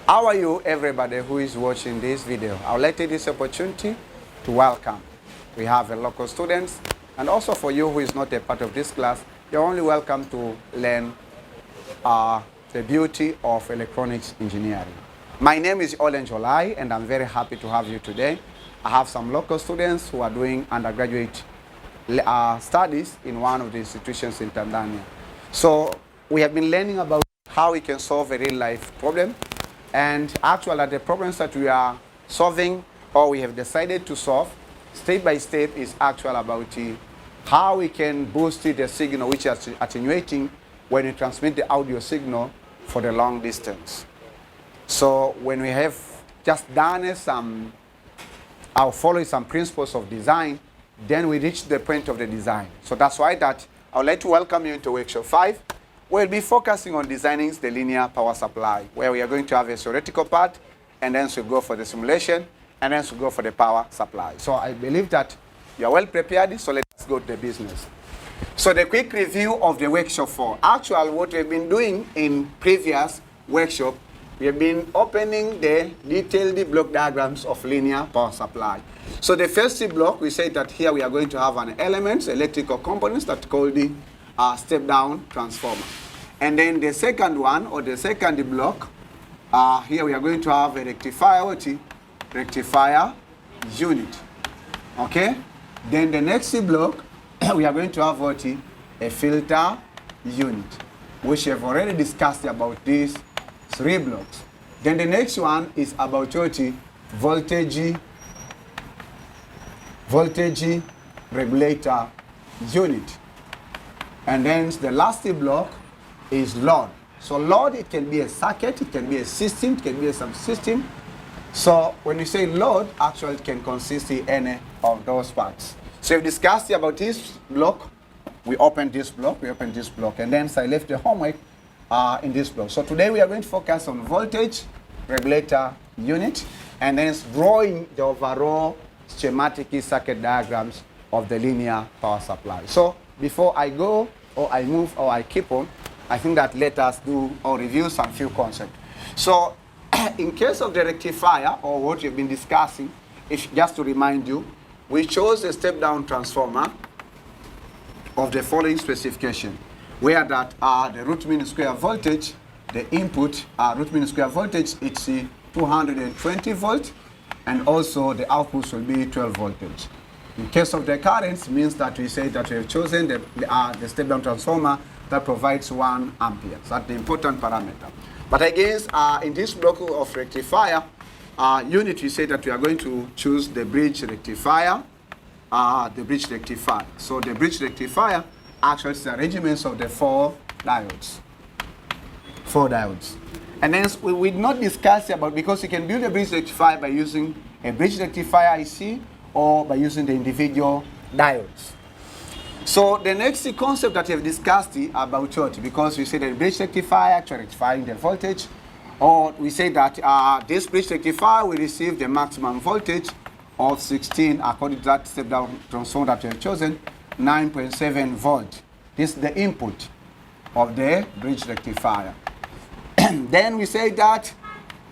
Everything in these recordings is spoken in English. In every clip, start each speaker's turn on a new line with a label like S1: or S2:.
S1: How are you, everybody who is watching this video? I would like to take this opportunity to welcome. We have a local students, and also for you who is not a part of this class, you're only welcome to learn the beauty of electronics engineering. My name is Olenjolai, and I'm very happy to have you today. I have some local students who are doing undergraduate studies in one of the institutions in Tanzania. So we have been learning about how we can solve a real-life problem. And actually, the problems that we are solving or we have decided to solve step by step is actually about how we can boost the signal which is attenuating when we transmit the audio signal for the long distance. So when we have just done following some principles of design, then we reach the point of the design. So that's why that I would like to welcome you into workshop 5. We'll be focusing on designing the linear power supply, where we are going to have a theoretical part, and then we'll go for the simulation, and then we'll go for the power supply. So I believe that you are well prepared, so let's go to the business. So the quick review of the workshop 4. Actually, what we've been doing in previous workshop, we have been opening the detailed block diagrams of linear power supply. So the first block, we say that here we are going to have an element, electrical components that called the step-down transformer. And then the second one, or the second block, here we are going to have a rectifier unit. Okay? Then the next block, we are going to have what? A filter unit, which we have already discussed about these 3 blocks. Then the next one is about what? Voltage regulator unit. And then the last block is load. So load, it can be a circuit, it can be a system, it can be a subsystem. So when you say load, actually it can consist in any of those parts. So we've discussed about this block, we opened this block, and then I left the homework in this block. So today we are going to focus on voltage regulator unit, and then drawing the overall schematic circuit diagrams of the linear power supply. So before I go, or I move, or I keep on, I think that let us do or review some few concepts. So in case of the rectifier, or what we've been discussing, just to remind you, we chose a step-down transformer of the following specification, where that the root mean square voltage, the input root mean square voltage, it's 220 volt, and also the output will be 12 voltage. In case of the currents, means that we say that we have chosen the step-down transformer that provides 1 ampere. So that's the important parameter. But again, in this block of rectifier unit, we say that we are going to choose the bridge rectifier. So the bridge rectifier actually is the arrangements of the 4 diodes. And then we did not discuss about, because you can build a bridge rectifier by using a bridge rectifier IC, or by using the individual diodes. So the next concept that we have discussed about what, because we say that bridge rectifier actually rectifying the voltage, or we say that this bridge rectifier will receive the maximum voltage of 16 according to that step-down transformer that we have chosen, 9.7 volt. This is the input of the bridge rectifier. Then we say that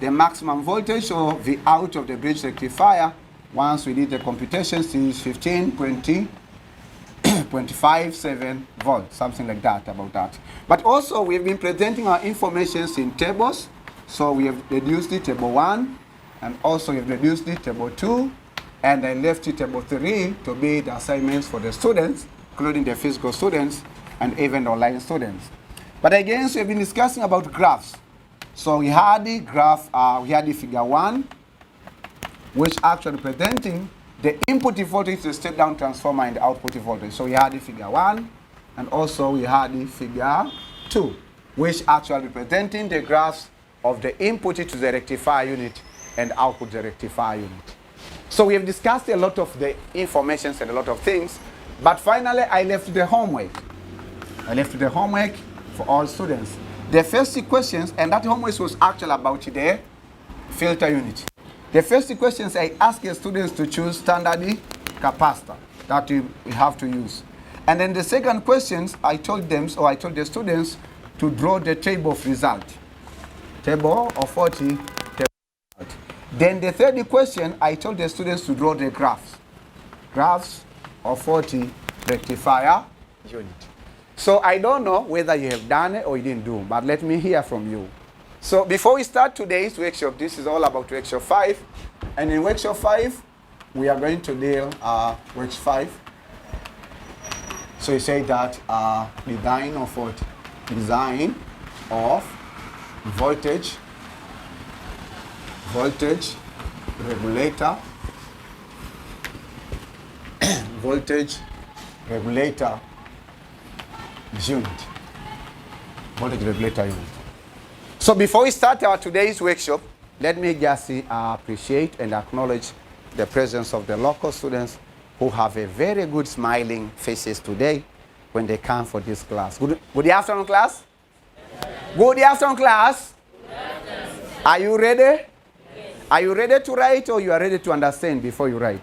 S1: the maximum voltage, or the out of the bridge rectifier, once we did the computations, is 15.57 volts, something like that, about that. But also, we've been presenting our informations in tables. So we have reduced the table 1, and also we have reduced the table 2, and I left the table 3 to be the assignments for the students, including the physical students and even online students. But again, so we've been discussing about graphs. So we had the graph, we had the figure 1, which actually presenting the input voltage to the step-down transformer and the output voltage. So we had the figure 1, and also we had the figure 2, which actually representing the graphs of the input to the rectifier unit and output to the rectifier unit. So we have discussed a lot of the information and a lot of things, but finally I left the homework. For all students. The first 2 questions, and that homework was actually about the filter unit. The first 2 questions, I asked the students to choose standard capacitor that we have to use. And then the second questions, I told the students to draw the table of result. Table of 40 Then the third question, I told the students to draw the graphs. Graphs of 40 rectifier unit. So I don't know whether you have done it or you didn't do, but let me hear from you. So before we start today's workshop, this is all about workshop 5. And in workshop 5, we are going to deal workshop 5. So you say that design of what? Design of voltage regulator, voltage regulator unit. Voltage regulator unit. So before we start our today's workshop, let me just appreciate and acknowledge the presence of the local students who have a very good smiling faces today when they come for this class. Good afternoon, class. Good afternoon, class. Are you ready? Yes. Are you ready to write, or you are ready to understand before you write?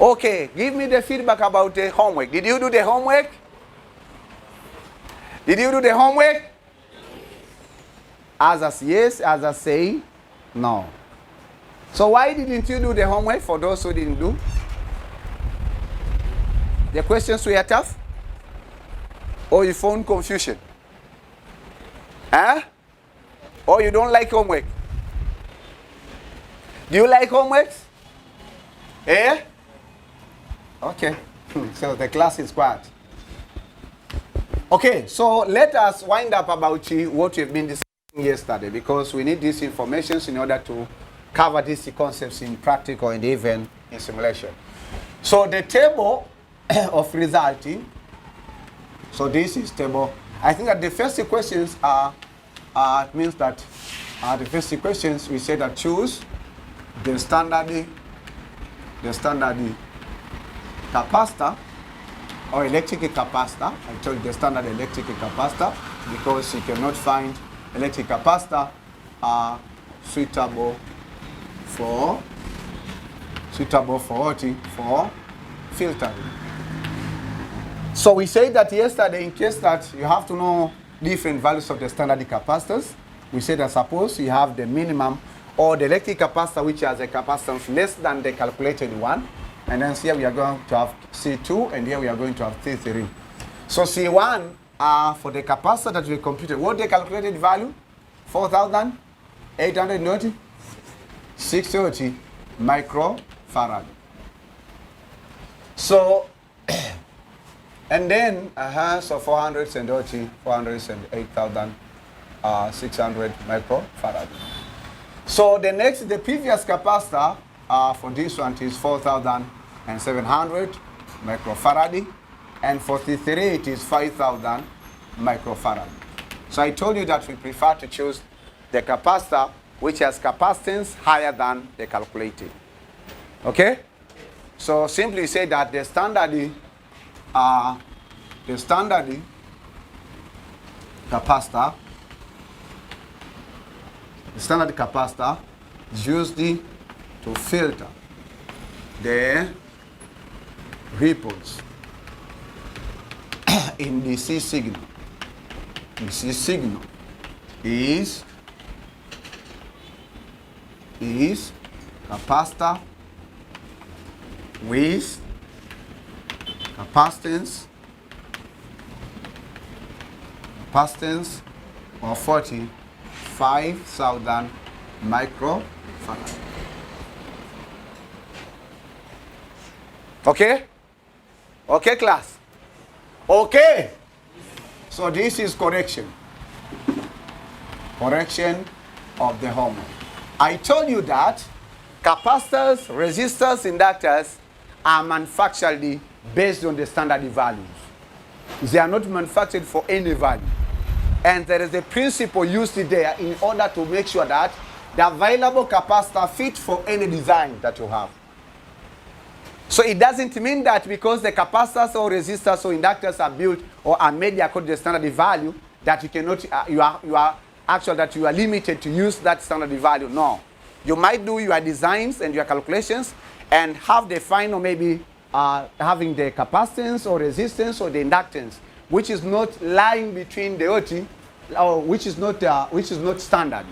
S1: Okay, give me the feedback about the homework. Did you do the homework? Did you do the homework? Others yes, others say no. So why didn't you do the homework for those who didn't do? The questions were tough? Or you found confusion? Huh? Or you don't like homework? Do you like homework? Eh? Okay. So the class is quiet. Okay, so let us wind up about what we've been discussing yesterday, because we need these information in order to cover these concepts in practical and even in simulation. So the table of resulting, so this is table. I think that the first questions are, means that the first questions we say that choose the standard capacitor or electric capacitor. I told you the standard electric capacitor because you cannot find electric capacitor suitable for what? For filtering. So we said that yesterday, in case that you have to know different values of the standard capacitors, we said that suppose you have the minimum or the electric capacitor which has a capacitance less than the calculated one, and then here we are going to have C2, and here we are going to have C3. So C1 for the capacitor that we computed, what the calculated value? 4,890? 630 microfarad. So, and then, so 408,600 microfarad. So the next, the previous capacitor for this one is 4,700 microfarad, and for C3 it is 5,000 microfarad. So I told you that we prefer to choose the capacitor which has capacitance higher than the calculated. Okay? So simply say that the standard capacitor is used to filter the ripples in the C signal. The C signal is capacitor with capacitance of 45,000 microfarad. Okay? Okay, class? Okay? So this is correction. Correction of the homework. I told you that capacitors, resistors, inductors are manufactured based on the standard values. They are not manufactured for any value. And there is a principle used there in order to make sure that the available capacitor fits for any design that you have. So it doesn't mean that because the capacitors or resistors or inductors are built or are made according to the standard value that you cannot, you are limited to use that standard value. No. You might do your designs and your calculations and have the final maybe having the capacitance or resistance or the inductance, which is not lying between the OT, or which is not standard.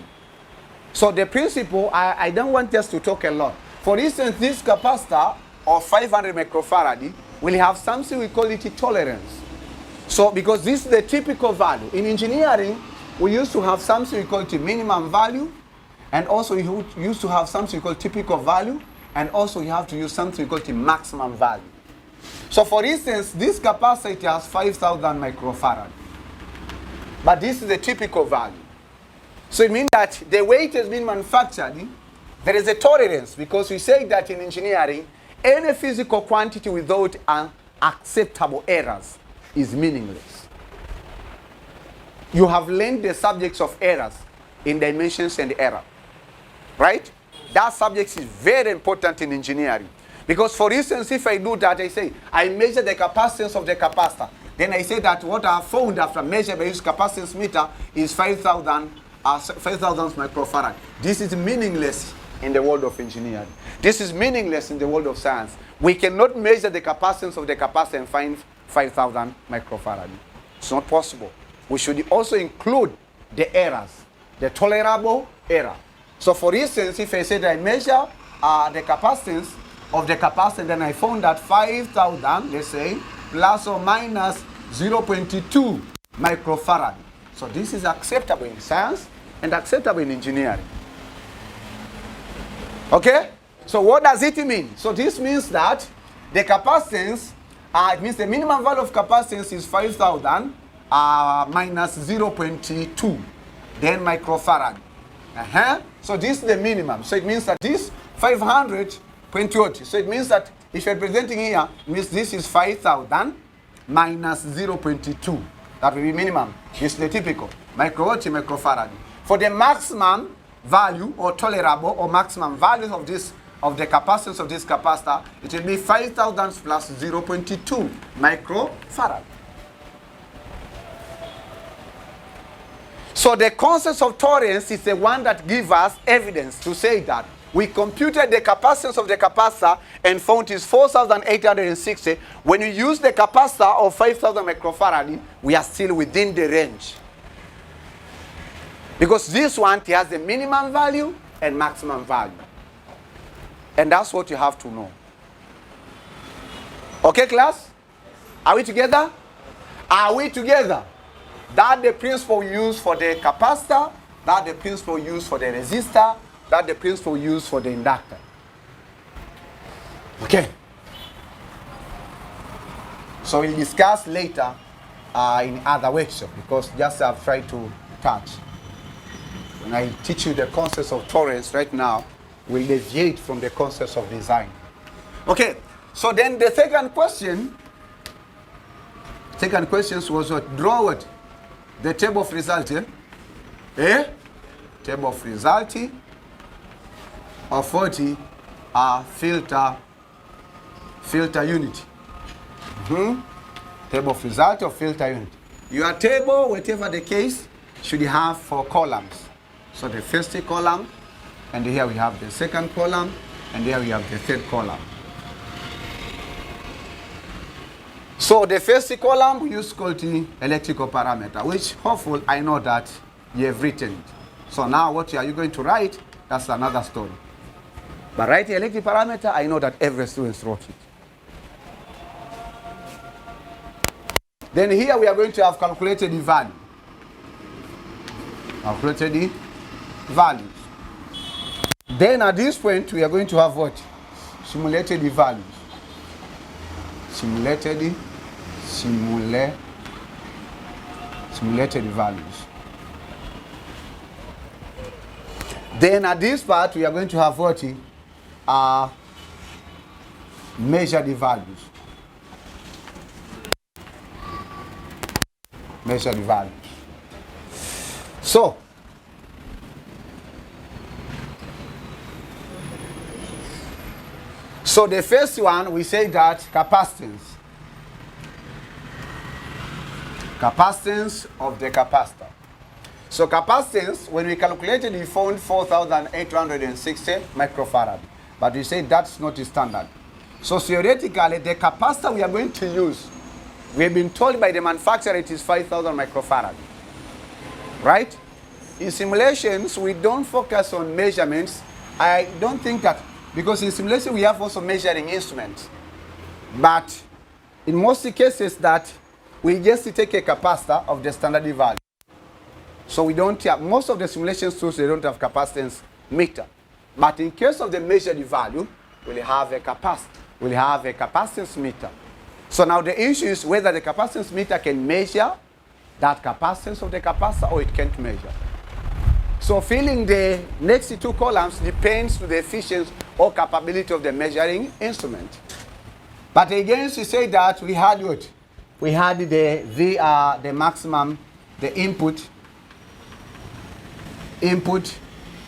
S1: So the principle, I don't want us to talk a lot. For instance, this capacitor of 500 microfarad will have something we call it tolerance. So because this is the typical value. In engineering, we used to have something we call it minimum value, and also you used to have something we call typical value, and also you have to use something we call the maximum value. So for instance, this capacitor has 5,000 microfarad. But this is the typical value. So it means that the way it has been manufactured, there is a tolerance, because we say that in engineering, any physical quantity without unacceptable errors is meaningless. You have learned the subjects of errors in dimensions and error, right? That subject is very important in engineering. Because for instance, if I do that, I say, I measure the capacitance of the capacitor. Then I say that what I found after measuring by this capacitance meter is 5,000 microfarad. This is meaningless in the world of engineering. This is meaningless in the world of science. We cannot measure the capacitance of the capacitor and find 5,000 microfarad. It's not possible. We should also include the errors, the tolerable error. So for instance, if I say that I measure the capacitance of the capacitor, then I found that 5,000, let's say, plus or minus 0.2 microfarad. So this is acceptable in science and acceptable in engineering. Okay? So what does it mean? So this means that the capacitance, it means the minimum value of capacitance is 5,000 minus 0.2, then microfarad. So this is the minimum. So it means that this 500.20. So it means that if you're presenting here, it means this is 5,000 minus 0.2. That will be minimum. This is the typical. Microfarad. For the maximum value or tolerable or maximum value of this, of the capacitance of this capacitor, it will be 5,000 plus 0.2 microfarad. So the concept of tolerance is the one that gives us evidence to say that we computed the capacitance of the capacitor and found it is 4,860. When we use the capacitor of 5,000 microfarad, we are still within the range. Because this one has the minimum value and maximum value. And that's what you have to know. Okay, class? Are we together? Are we together? That's the principle used for the capacitor. That's the principle used for the resistor. That's the principle used for the inductor. Okay. So we'll discuss later in other workshops, because just I've tried to touch. When I teach you the concepts of tolerance right now, we'll deviate from the concepts of design. Okay. So then the second question was what? Draw what? The table of result, table of result of 40 filter unit. Table of result of filter unit. Your table, whatever the case, should have 4 columns. So the first column, and here we have the second column, and here we have the third column. So the first column we use called the electrical parameter, which hopefully I know that you have written it. So now what are you going to write? That's another story. But write the electric parameter, I know that every student wrote it. Then here we are going to have calculated the value. Calculated the values. Then at this point we are going to have what? Simulated the values. Simulated the values. Then at this part we are going to have what? Measure the values. Measure the values. So the first one, we say that capacitance. Capacitance of the capacitor. So capacitance, when we calculated, we found 4,860 microfarad. But we say that's not the standard. So theoretically, the capacitor we are going to use, we have been told by the manufacturer it is 5,000 microfarad. Right? in simulations, we don't focus on measurements. I don't think that, because in simulation we have also measuring instruments. But in most cases that we just take a capacitor of the standard value. So we don't have, most of the simulation tools, they don't have capacitance meter. But in case of the measured value, we'll have a capacitor. We'll have a capacitance meter. So now the issue is whether the capacitance meter can measure that capacitance of the capacitor or it can't measure. So filling the next two columns depends to the efficiency or capability of the measuring instrument. But again, we say that we had what? We had the maximum, the input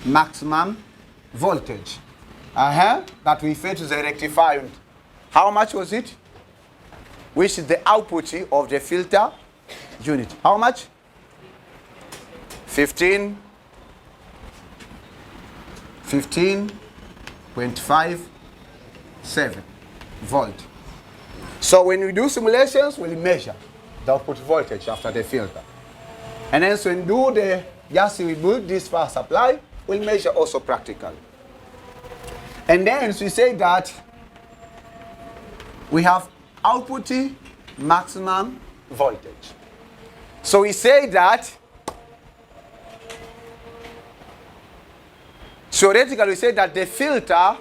S1: maximum voltage that we fed to the rectifier unit. How much was it? Which is the output of the filter unit. How much? 15.57 volt. So when we do simulations, we'll measure the output voltage after the filter. And then so when we do the, just we build this power supply, we'll measure also practically. And then we say that we have output maximum voltage. So we say that, theoretically we say that the filter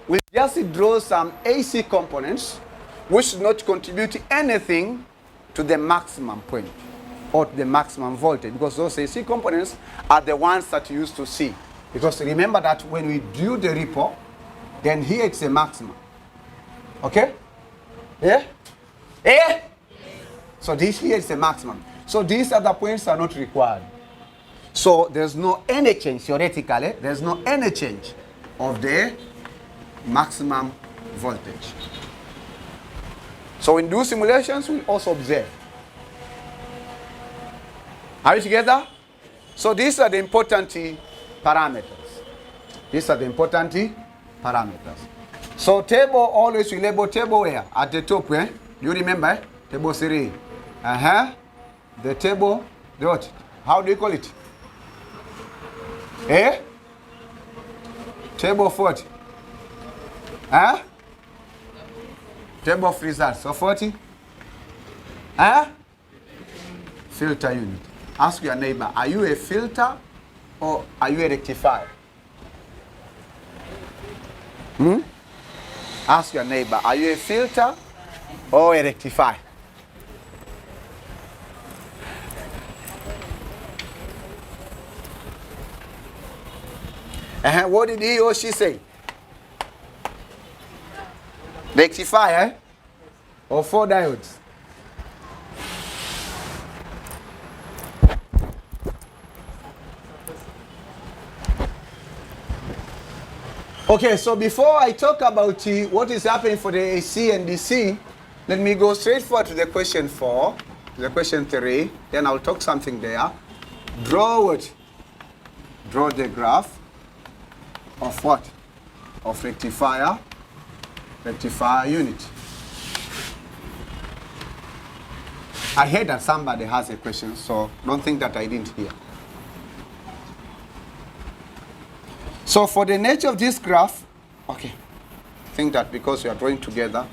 S1: will just draw some AC components which do not contribute anything to the maximum point or to the maximum voltage, because those AC components are the ones that you used to see. Because remember that when we do the ripple, then here it's a maximum. Okay? Yeah? Yeah? So this here is a maximum. So these other points are not required. So there's no any change, theoretically, there's no any change of the maximum voltage. So when we do simulations, we also observe. Are we together? So these are the important parameters. These are the important parameters. So table, always we label table where? At the top, eh? Do you remember? Eh? Table 3. The table, the what? How do you call it? Eh? Table of what? Huh? Table of results. So 40? Huh? Filter unit. Ask your neighbor, are you a filter or are you a rectifier? Ask your neighbor, are you a filter or a rectifier? What did he or she say? Rectifier or 4 diodes? Okay, so before I talk about what is happening for the AC and DC, let me go straight forward to the question 4, to the question 3. Then I'll talk something there. Draw what? Draw the graph of what? Of rectifier unit. I heard that somebody has a question, so don't think that I didn't hear. So for the nature of this graph, okay, think that because we are drawing together,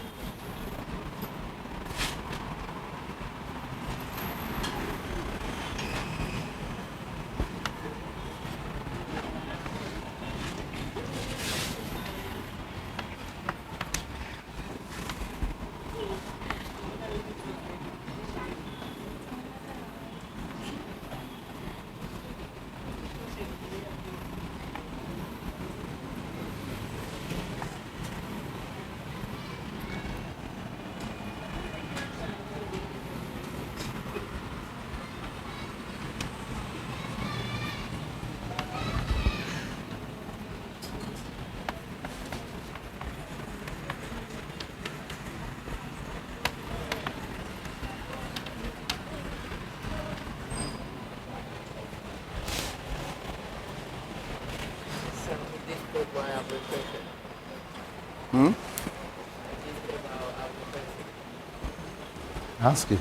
S1: Ask it.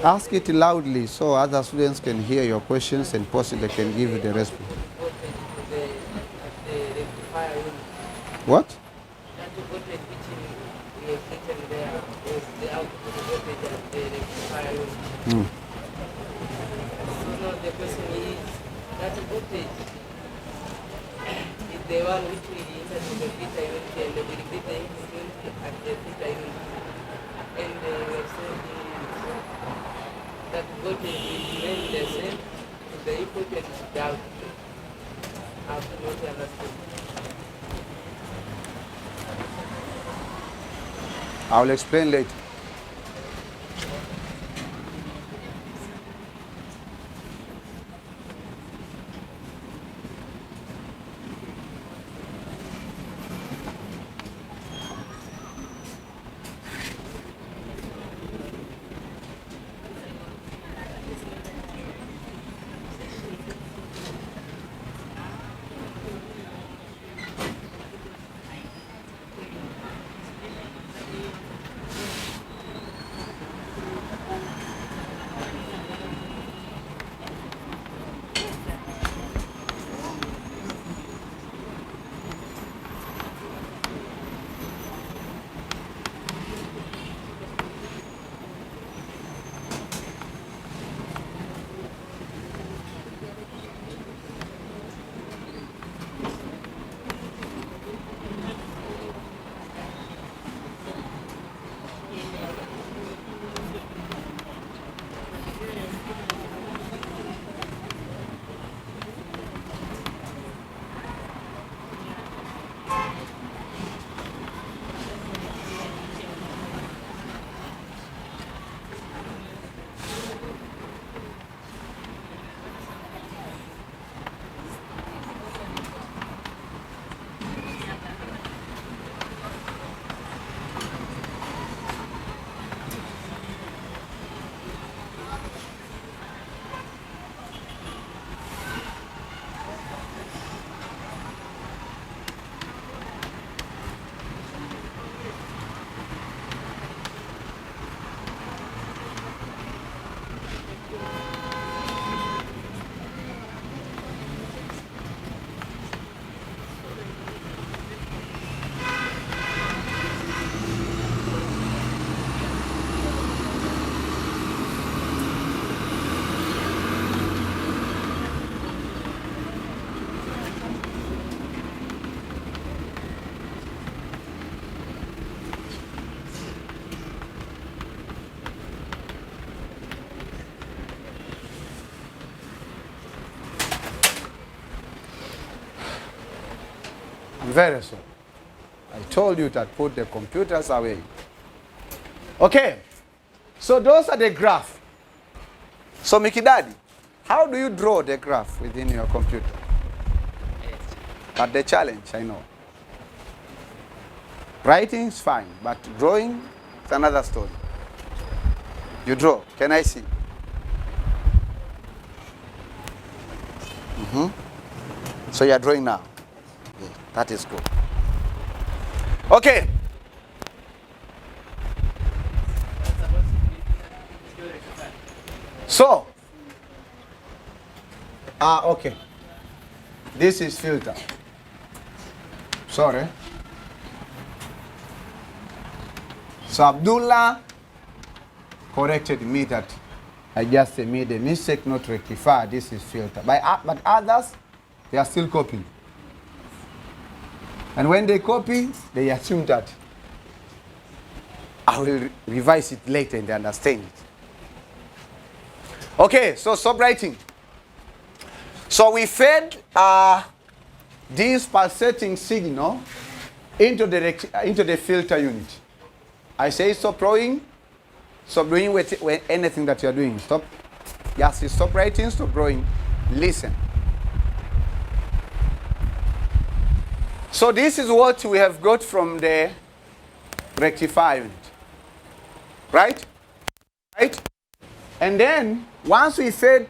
S1: Ask it loudly so other students can hear your questions and possibly can give you the response. What? Mm.
S2: So the question is that voltage is the one which will enter to the filter unit and will be the input at the filter unit. And we have said that voltage will remain the same if the input and the output. I have not understood.
S1: I will explain later. Very soon. I told you to put the computers away. Okay. So those are the graph. So Mikidadi, how do you draw the graph within your computer? But the challenge, I know. Writing is fine, but drawing is another story. You draw. Can I see? So you are drawing now. That is good. Okay. So, okay. This is filter. Sorry. So Abdullah corrected me that I just made a mistake, not rectify. This is filter. But others, they are still copying. And when they copy, they assume that I will revise it later and they understand it. Okay, so stop writing. So we fed this pulsating signal into the filter unit. I say stop drawing, stop doing with anything that you are doing. Stop. Yes, stop writing, stop drawing. Listen. So this is what we have got from the rectifier unit. Right? Right? And then once we fed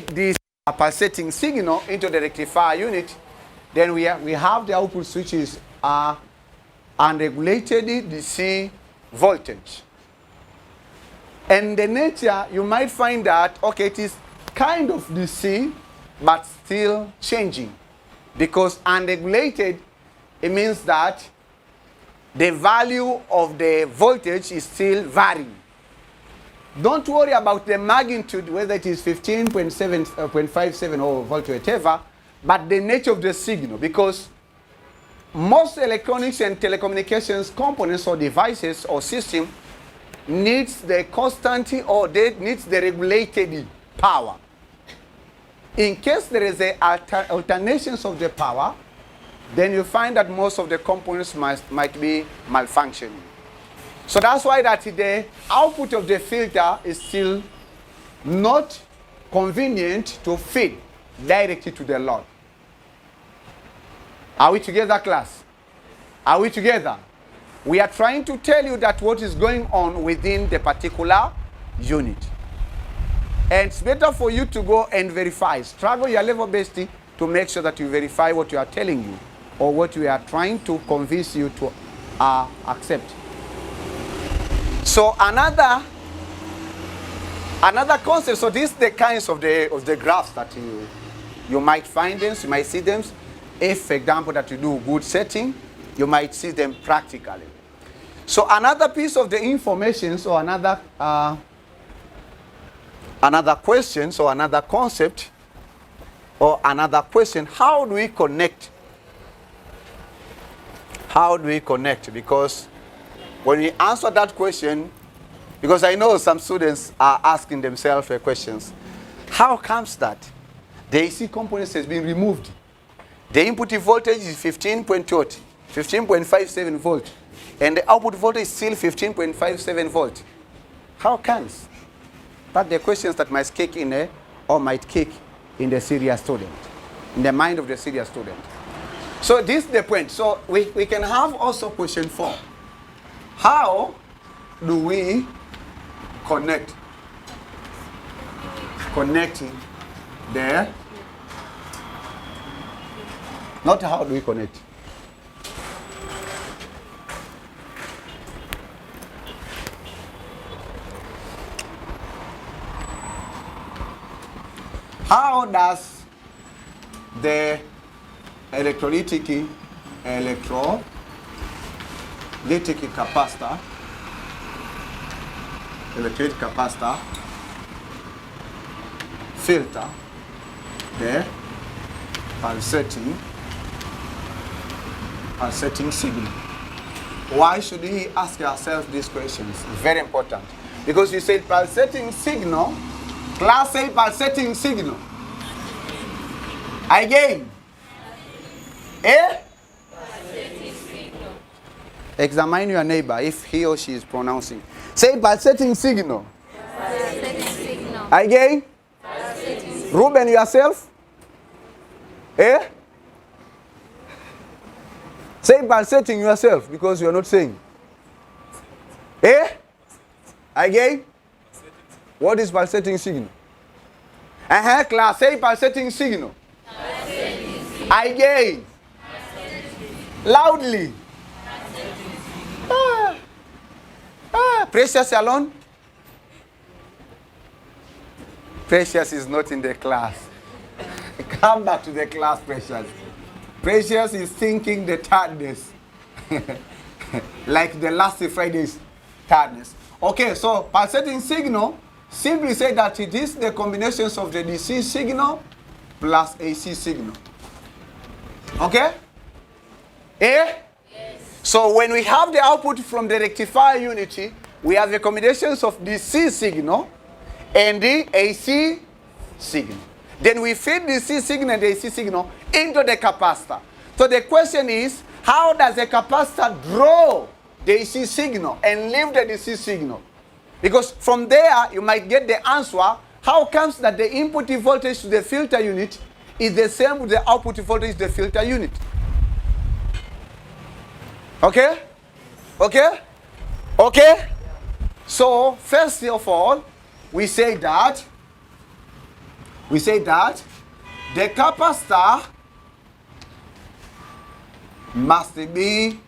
S1: this pulsating signal into the rectifier unit, then we have the output which is unregulated DC voltage. And the nature, you might find that, okay, it is kind of DC, but still changing. Because unregulated, it means that the value of the voltage is still varying. Don't worry about the magnitude, whether it is 15.57 or volt or whatever, but the nature of the signal, because most electronics and telecommunications components or devices or system needs the constant or needs the regulated power. In case there is a alternations of the power, then you find that most of the components might be malfunctioning. So that's why that the output of the filter is still not convenient to feed directly to the load. Are we together, class? Are we together? We are trying to tell you that what is going on within the particular unit. And it's better for you to go and verify. Struggle your level best to make sure that you verify what we are telling you or what we are trying to convince you to accept. So another concept, so these are the kinds of the graphs that you might find them, you might see them. If, for example, that you do good setting, you might see them practically. So another piece of the information, so another question, so another concept, or another question, how do we connect? How do we connect? Because when we answer that question, because I know some students are asking themselves questions, how comes that the AC component has been removed? The input voltage is 15.57 volt, and the output voltage is still 15.57 volt. How comes? That's the questions that might kick in or might kick in the serious student, in the mind of the serious student. So this is the point. So we can have also question 4. How do we connect the, not how do we connect. How does the electrolytic capacitor filter the pulsating signal? Why should we ask ourselves these questions? Very important. Because we said pulsating signal, class A pulsating signal. Again. Eh? Examine your neighbor if he or she is pronouncing. Say pulsating signal.
S3: Pulsating signal.
S1: Again. Ruben, yourself. Eh? Say pulsating yourself because you are not saying. Eh? Again. What is pulsating signal? Class, say pulsating signal. Again. Loudly. Precious alone? Precious is not in the class. Come back to the class, Precious. Precious is thinking the tiredness. Like the last Friday's tiredness. Okay, so pulsating signal, simply say that it is the combinations of the DC signal plus AC signal. Okay? Eh?
S3: Yes.
S1: So when we have the output from the rectifier unity, we have the combinations of DC signal and the AC signal. Then we feed the C signal and the AC signal into the capacitor. So the question is, how does the capacitor draw the AC signal and leave the DC signal? Because from there, you might get the answer, how comes that the input voltage to the filter unit is the same with the output voltage to the filter unit? Okay? Okay? Okay? So, first of all, we say that the capacitor must be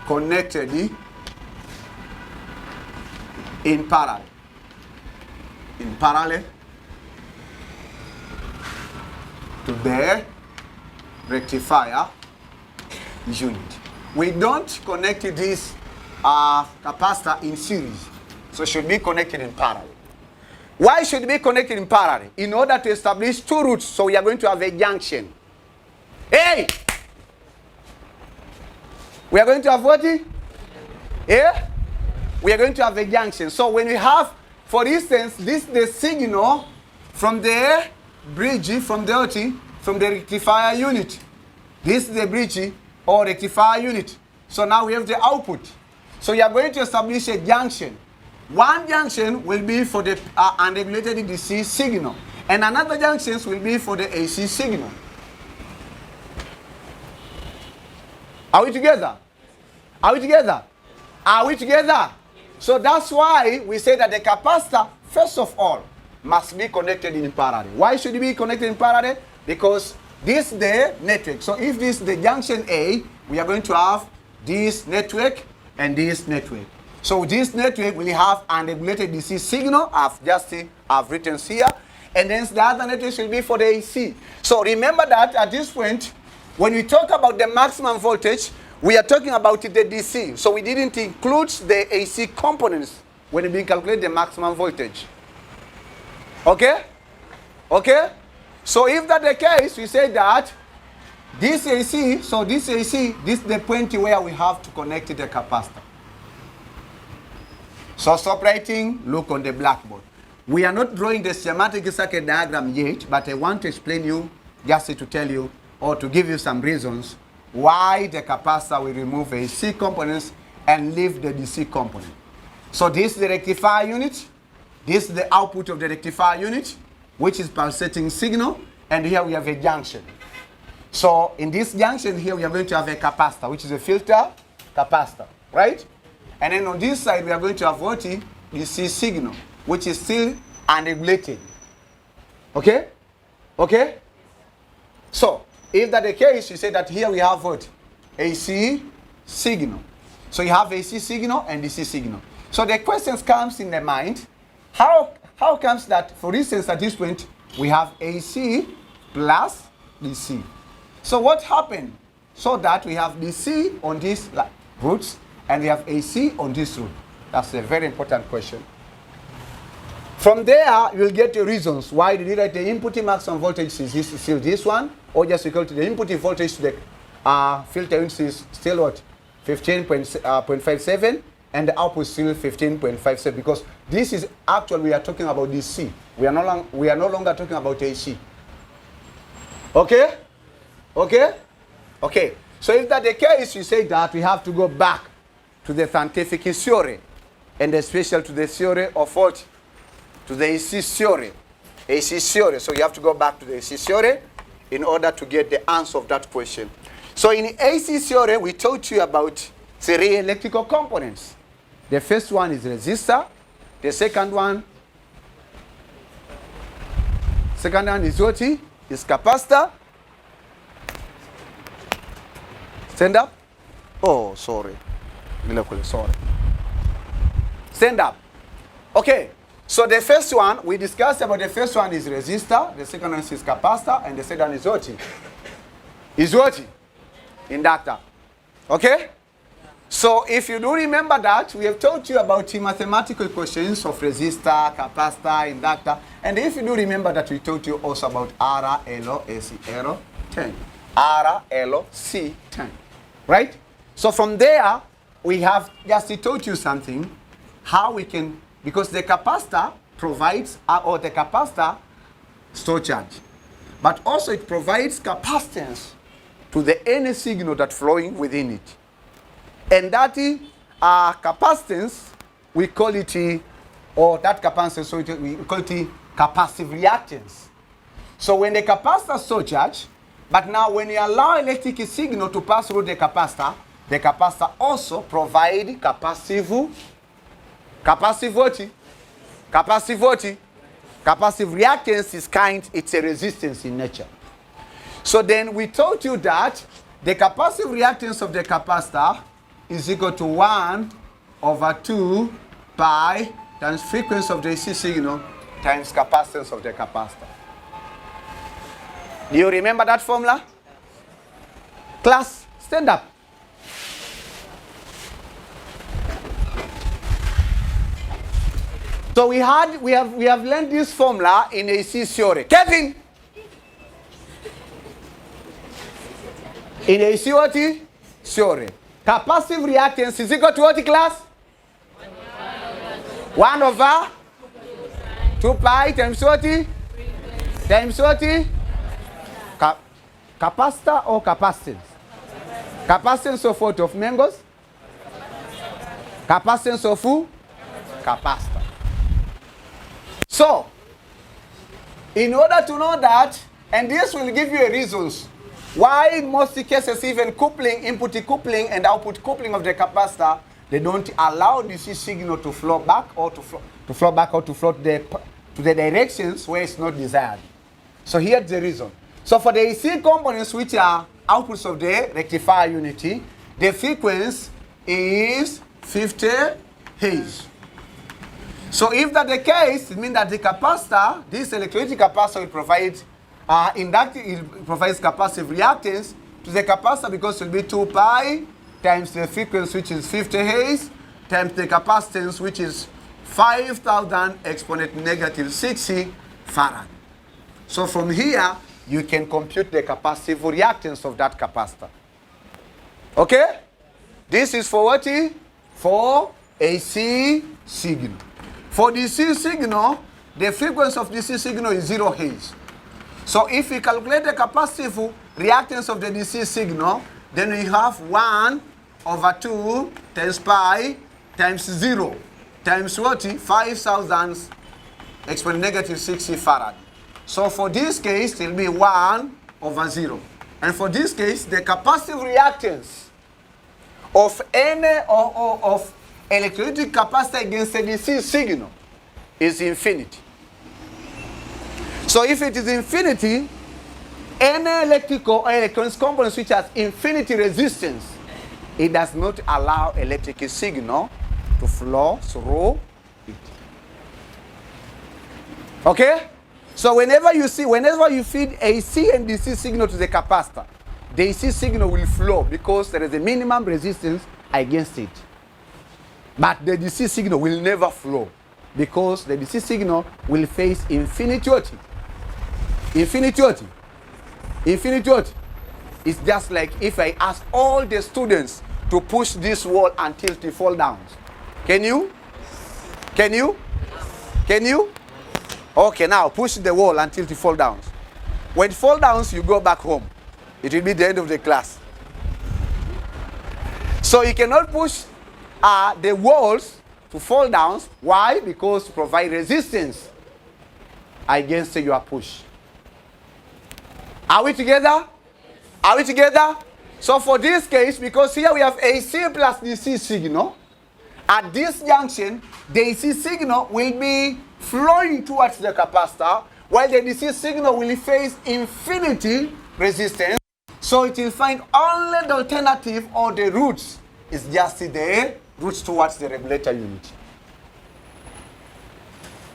S1: connected in parallel. In parallel to the rectifier unit. We don't connect this capacitor in series, so it should be connected in parallel. Why should it be connected in parallel? In order to establish two roots, so we are going to have a junction. Hey! We are going to have what? Yeah? We are going to have a junction. So when we have, for instance, this is the signal from the bridge, from the rectifier unit. This is the bridge or rectifier unit. So now we have the output. So you are going to establish a junction. One junction will be for the unregulated DC signal, and another junction will be for the AC signal. Are we together? Are we together? Are we together? So that's why we say that the capacitor, first of all, must be connected in parallel. Why should it be connected in parallel? Because this is the network. So if this is the junction A, we are going to have this network and this network. So this network will have unregulated DC signal. I've written here. And then the other network should be for the AC. So remember that at this point, when we talk about the maximum voltage, we are talking about the DC. So we didn't include the AC components when we calculate the maximum voltage. Okay? Okay? So if that's the case, we say that this AC, this is the point where we have to connect the capacitor. So stop writing, look on the blackboard. We are not drawing the schematic circuit diagram yet, but I want to explain you, just to tell you, or to give you some reasons why the capacitor will remove AC components and leave the DC component. So this is the rectifier unit. This is the output of the rectifier unit, which is pulsating signal. And here we have a junction. So in this junction here, we are going to have a capacitor, which is a filter capacitor, right? And then on this side, we are going to have what? DC signal, which is still unregulated. Okay? Okay? So, if that's the case, you say that here we have what? AC signal. So you have AC signal and DC signal. So the question comes in the mind, how comes that, for instance, at this point, we have AC plus DC. So what happened? So that we have DC on these roots, and we have AC on this root. That's a very important question. From there, you'll get the reasons why did you write the input maximum voltage is still this one, or just equal to the input voltage to the filter unit is still what? 15.57, and the output is still 15.57, because this is actually, we are talking about DC. We are no longer talking about AC. Okay? Okay? Okay. So if that's the case, you say that we have to go back to the scientific theory, and especially to the theory of what? To the AC theory. AC theory. So you have to go back to the AC theory in order to get the answer of that question. So in AC theory, we taught you about three electrical components. The first one is resistor. The second one is what? Is capacitor. Stand up. Oh, sorry. Sorry. Stand up. Okay. So the first one, we discussed about the first one is resistor, the second one is capacitor, and the third one is what? Is what? Inductor. Okay? So if you do remember that, we have taught you about the mathematical equations of resistor, capacitor, inductor. And if you do remember that, we taught you also about R, L, S, R, 10. R, L, C, 10. Right? So from there, we have just taught you something, how we can, because the capacitor provides, or the capacitor store charge. But also it provides capacitance to the any signal that's flowing within it. And that capacitance, we call it, or that capacitance, so we call it capacitive reactance. So when the capacitor store charge, but now when you allow electric signal to pass through the capacitor also provide capacitive what? Capacitive reactance is it's a resistance in nature. So then we told you that the capacitive reactance of the capacitor is equal to 1/2 pi times frequency of the AC signal times capacitance of the capacitor. Do you remember that formula? Class, stand up. So we have learned this formula in AC theory. Kevin! In AC what? Theory. Capacitive reactance is equal to what class? 1 over 2 pi times what? Times what? Capacitor or capacitance? Capacitance of what? Of mangoes? Capacitance of who? Capacitor. So, in order to know that, and this will give you a reasons why in most cases even coupling, input coupling and output coupling of the capacitor, they don't allow the DC signal to flow back or to flow to the directions where it's not desired. So here's the reason. So for the AC components, which are outputs of the rectifier unity, the frequency is 50 Hz. So if that's the case, it means that the capacitor, this electrolytic capacitor will provide it provides capacitive reactance to the capacitor, because it will be 2 pi times the frequency, which is 50 Hz, times the capacitance, which is 5,000 exponent negative 60 farad. So from here, you can compute the capacitive reactance of that capacitor. Okay? This is for what? For AC signal. For DC signal, the frequency of DC signal is 0 Hz. So if we calculate the capacitive reactance of the DC signal, then we have 1 over 2 times pi times 0 times what? 5,000 exponent negative 60 farad. So for this case, it will be 1 over 0. And for this case, the capacitive reactance of any of electrolytic capacitor against the DC signal is infinity. So if it is infinity, any electrical or electronics components which has infinity resistance, it does not allow electric signal to flow through it. Okay? So whenever you feed AC and DC signal to the capacitor, the AC signal will flow because there is a minimum resistance against it. But the DC signal will never flow because the DC signal will face infinity. Infinity. It's just like if I ask all the students to push this wall until it fall down. Can you? Okay, now push the wall until it fall down. When it fall down, you go back home. It will be the end of the class. So you cannot push the walls to fall down. Why? Because to provide resistance against your push. Are we together? Are we together? So for this case, because here we have AC plus DC signal, at this junction, the AC signal will be flowing towards the capacitor, while the DC signal will face infinity resistance. So it will find only the alternative, or the roots is just the roots towards the regulator unit.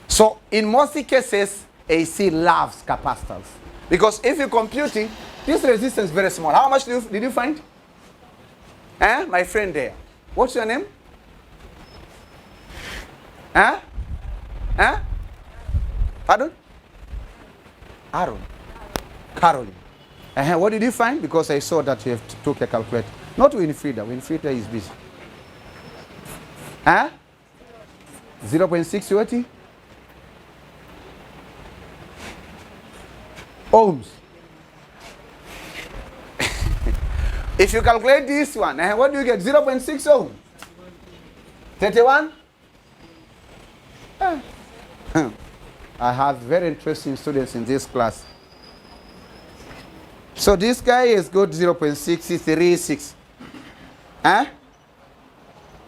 S1: So in most cases, AC loves capacitors. Because if you compute it, this resistance is very small. How much did you find? My friend there. What's your name? Pardon? Aaron. Caroline. What did you find? Because I saw that you have took a calculator. Not Winfrida. Winfrida is busy. 0.6 what? Ohms. If you calculate this one, what do you get? 0.6 ohms. 31? I have very interesting students in this class. So this guy has got 0.636.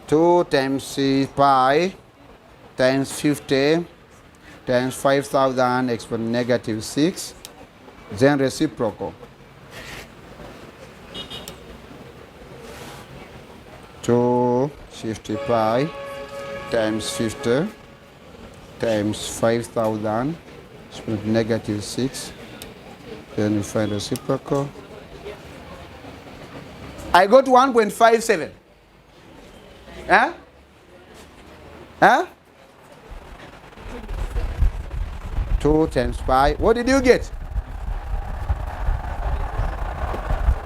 S1: 2 times pi times 50 times 5,000 exponent negative 6. Then reciprocal. 250 pi times 50 times 5,000 split negative 6. Then we find reciprocal. I got 1.57. Huh? Huh? 2 times 5. What did you get?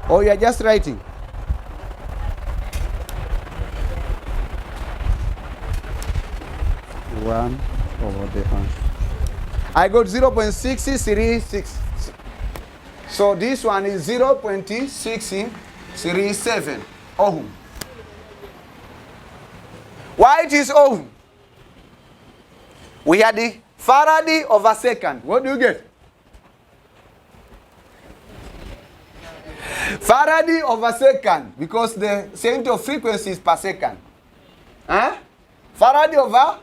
S1: Oh, you are just writing. 1 over the answer. I got 0.636. So this one is 0.637 ohm. Why it is ohm? We had the Faraday over second. What do you get? Faraday over second, because the center of frequency is per second. Huh? Faraday over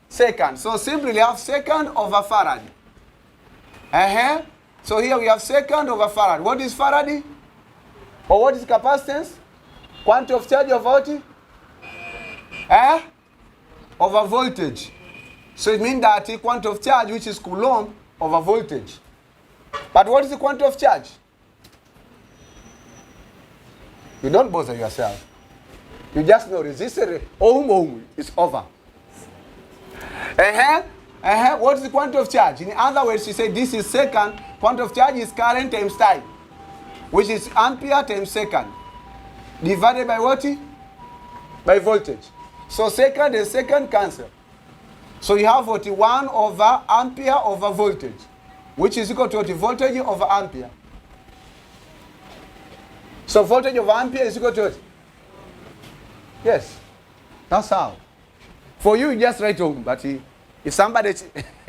S1: second. So simply we have second over Faraday. So here we have second over Faraday. What is Faraday? Or what is capacitance? Quantity of charge over what? Over voltage. So it means that the quantity of charge, which is Coulomb, over voltage. But what is the quantity of charge? You don't bother yourself. You just know resistance, ohm, is over. What is the quantity of charge? In other words, you say this is second, quantity of charge is current times time, which is ampere times second, divided by what? By voltage. So second and second cancel. So you have 41 over ampere over voltage, which is equal to what? Voltage over ampere. So voltage over ampere is equal to what? Yes. That's how. For you, you just write ohm, but if somebody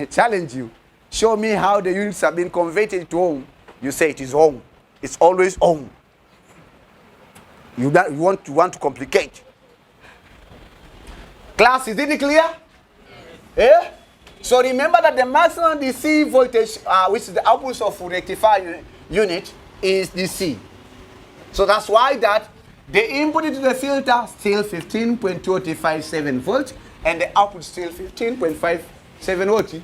S1: challenge you, show me how the units have been converted to ohm, you say it is ohm. It's always ohm. You want to complicate. Class, is it clear? Yeah? So remember that the maximum DC voltage, which is the output of rectifier unit, is DC. So that's why that the input into the filter still 15.257 volt, and the output still 15.57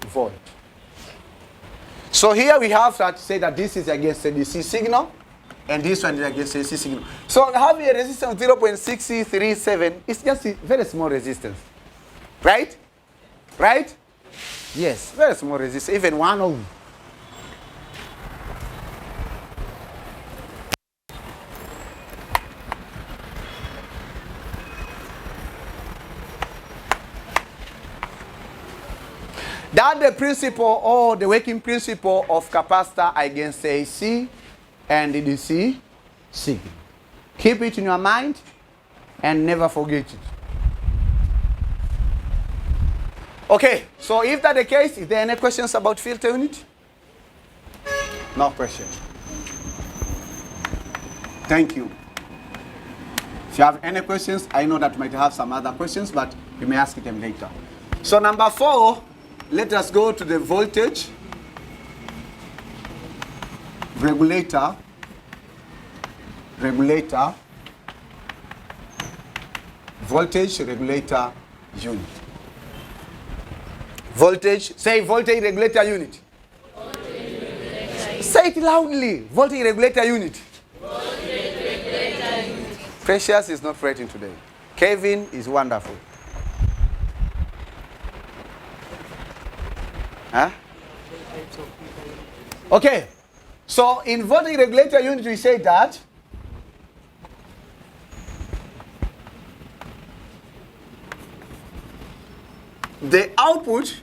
S1: volt. So here we have to say that this is against the DC signal, and this one is against the AC signal. So having a resistance of 0.637 is just a very small resistance. Right? Right? Yes, very small resistance, even 1 ohm. That's the principle or the working principle of capacitor against AC and the DC signal. Keep it in your mind and never forget it. Okay, so if that's the case, is there any questions about filter unit? No questions. Thank you. If you have any questions, I know that you might have some other questions, but you may ask them later. So number 4, let us go to the voltage regulator, voltage regulator unit. Voltage, say voltage regulator unit. Say it loudly. Voltage regulator unit. Precious is not writing today. Kevin is wonderful. Huh? Okay. So in voltage regulator unit, we say that the output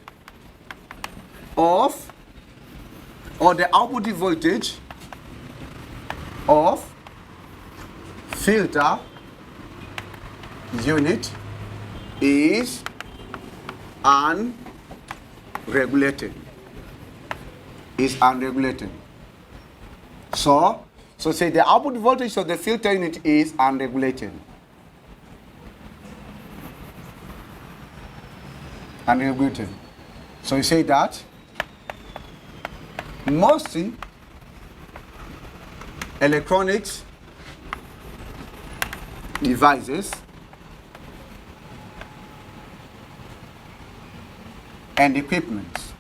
S1: of, or the output voltage of filter unit is unregulated. So say the output voltage of the filter unit is unregulated. Unregulated. So you say that most electronics devices and equipment.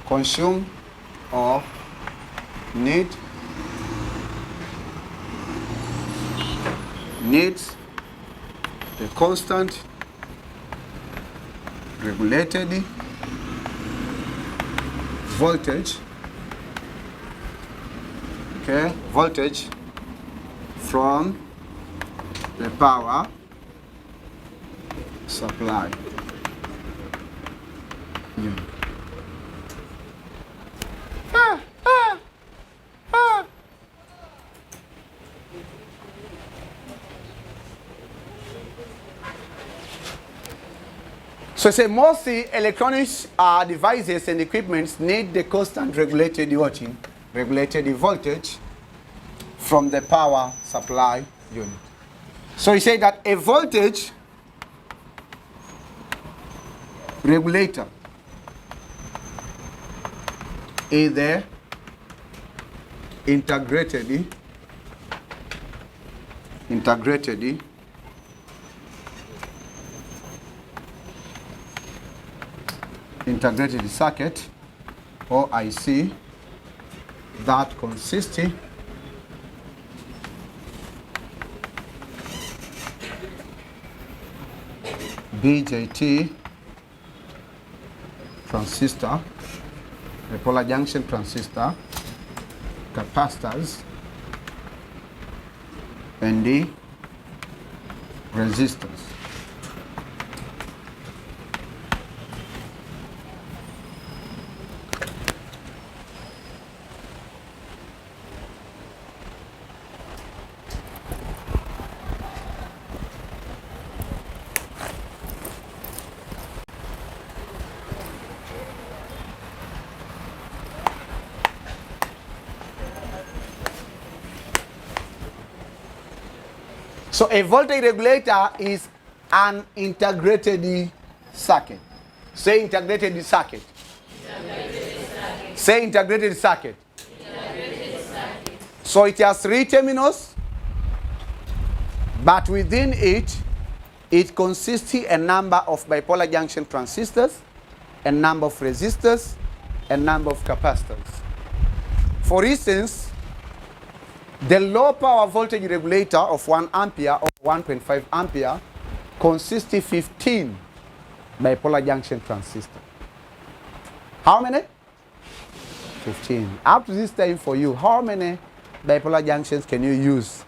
S1: Consume or needs the constant regulated voltage, okay, voltage from the power supply unit. So say most electronics devices and equipments need the constant regulated voltage from the power supply unit. So you say that a voltage regulator is the integrated circuit or IC that consists BJT transistor, bipolar junction transistor, capacitors, and the resistors. So a voltage regulator is an integrated circuit. Say integrated circuit. Say integrated circuit. So it has 3 terminals, but within it consists a number of bipolar junction transistors, a number of resistors, a number of capacitors. For instance, the low power voltage regulator of 1 ampere or 1.5 ampere consists of 15 bipolar junction transistors. How many? 15. Up to this time for you, how many bipolar junctions can you use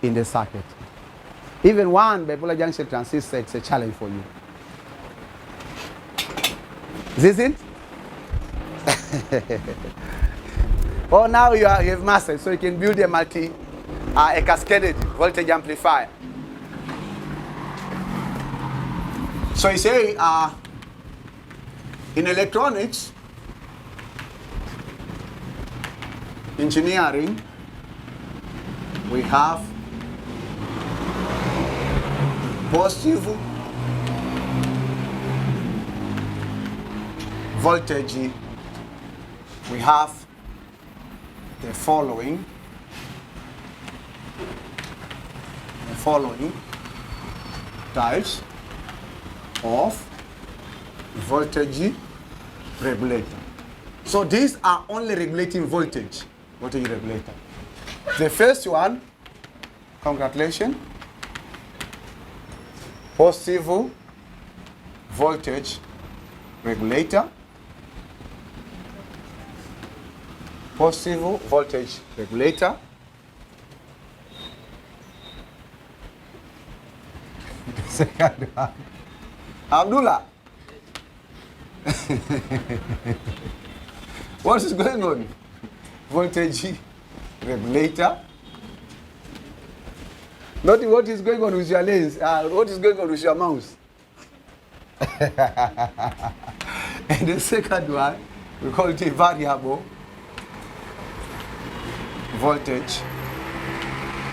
S1: in the circuit? Even 1 bipolar junction transistor, it's a challenge for you. Is it? Oh, now you have mastered, so you can build a a cascaded voltage amplifier. So you say in electronics, engineering, we have positive voltage. We have the following types of voltage regulator. So these are only regulating voltage regulator. The first one, congratulations, positive voltage regulator. Positive voltage regulator. Second one, Abdullah. What is going on? Voltage regulator. Not what is going on with your lens. What is going on with your mouse? And the second one, we call it a variable voltage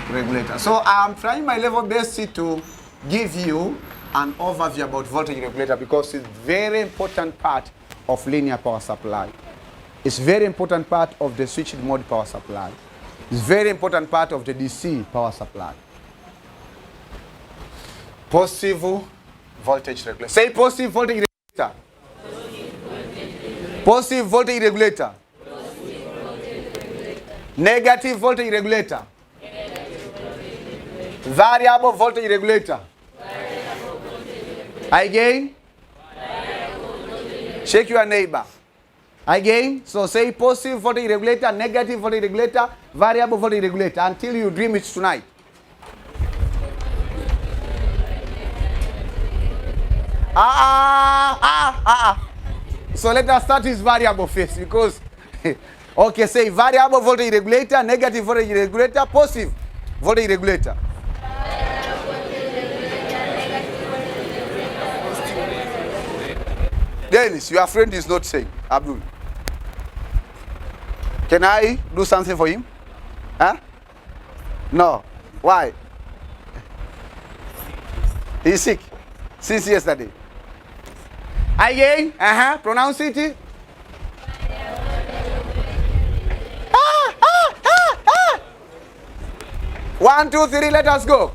S1: regulator. So I'm trying my level best to give you an overview about voltage regulator because it's very important part of linear power supply. It's very important part of the switched mode power supply. It's very important part of the DC power supply. Positive voltage regulator. Say positive voltage regulator. Positive voltage regulator. Negative voltage regulator. Variable voltage regulator. Again. Shake your neighbor. Again. So say positive voltage regulator, negative voltage regulator, variable voltage regulator until you dream it tonight. So let us start with variable first because okay, say variable voltage regulator, negative voltage regulator, positive voltage regulator. Dennis, your friend is not saying. Abdul. Can I do something for him? Huh? No. Why? He's sick since yesterday. Again, pronounce it. 1, 2, 3, let us go.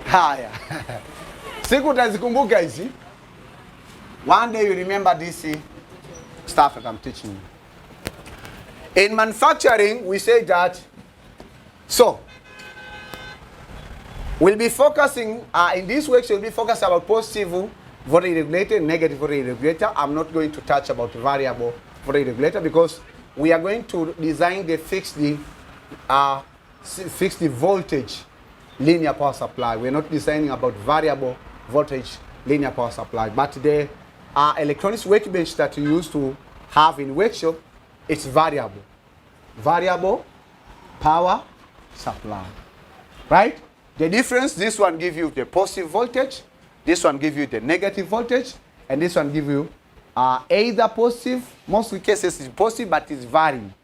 S1: Haya. Siku utazikumbuka hizi. One day you remember this stuff that I'm teaching you. In manufacturing, we say that, so, we'll be focusing, in this workshop, we'll be focused about positive voltage regulator, negative voltage regulator. I'm not going to touch about variable voltage regulator because we are going to design the fixed voltage linear power supply. We're not designing about variable voltage linear power supply, but the electronics workbench that you used to have in workshop, it's variable power supply, right? The difference, this one gives you the positive voltage, this one gives you the negative voltage, and this one gives you either positive, most cases it's positive, but it's varying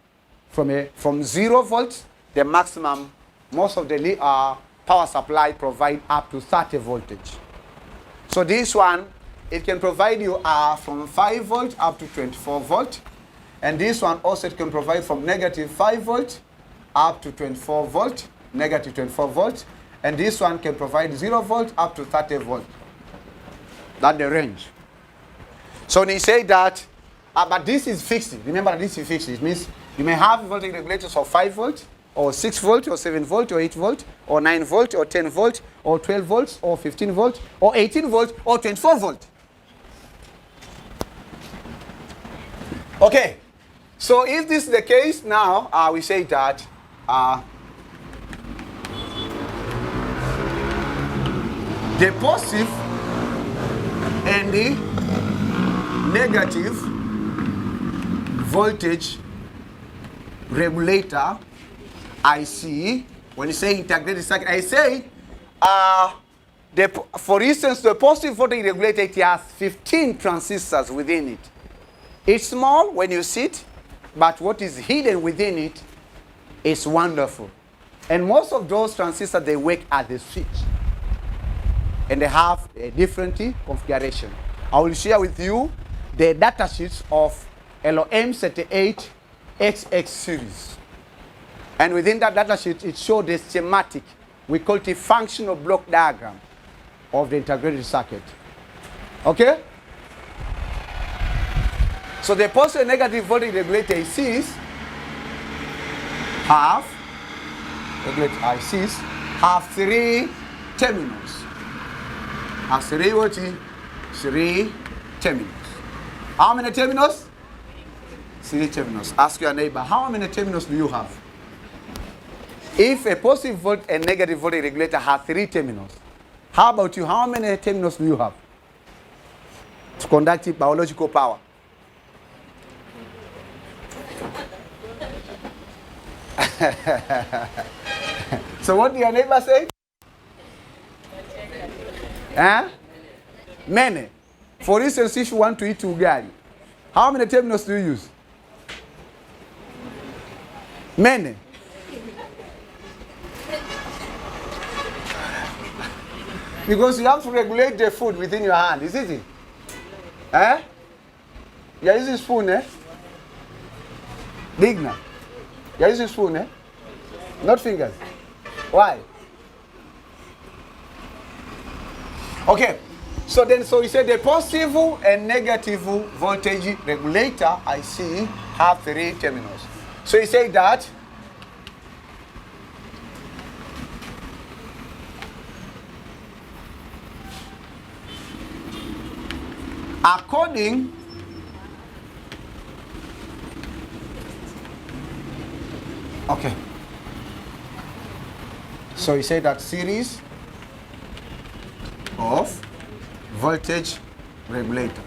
S1: from 0 volts, the maximum, most of the power supply provide up to 30 voltage. So this one, it can provide you from 5 volt up to 24 volt. And this one also it can provide from negative 5 volt up to 24 volt, negative 24 volt. And this one can provide 0 volt up to 30 volt. That's the range. So they say that, but this is fixed. Remember, this is fixed. It means you may have voltage regulators of 5 volt, or 6 volt, or 7 volt, or 8 volt, or 9 volt, or 10 volt, or 12 volts, or 15 volt, or 18 volt, or 24 volt. Okay. So if this is the case, now we say that the positive and the negative voltage regulator, I see, when you say integrated circuit, I say, for instance, the positive voltage regulator, it has 15 transistors within it. It's small when you see it, but what is hidden within it is wonderful. And most of those transistors, they work at the switch. And they have a different configuration. I will share with you the data sheets of LOM38XX series. And within that data sheet, it shows the schematic. We call it a functional block diagram of the integrated circuit. Okay? So the positive and negative voltage regulator ICs have 3 terminals. Have 3 terminals. How many terminals? 3 terminals. Ask your neighbor, how many terminals do you have? If a positive volt and negative voltage regulator have 3 terminals, how about you? How many terminals do you have to conduct biological power? So what did your neighbor say? Many. For instance, if you want to eat ugali, how many terminals do you use? Many. Because you have to regulate the food within your hand, isn't it? You are using spoon, Big knife. You're using spoon, eh? Not fingers. Why? Okay. So we say the positive and negative voltage regulator, I see, have 3 terminals. So you say that according okay. So you say that series of voltage regulator.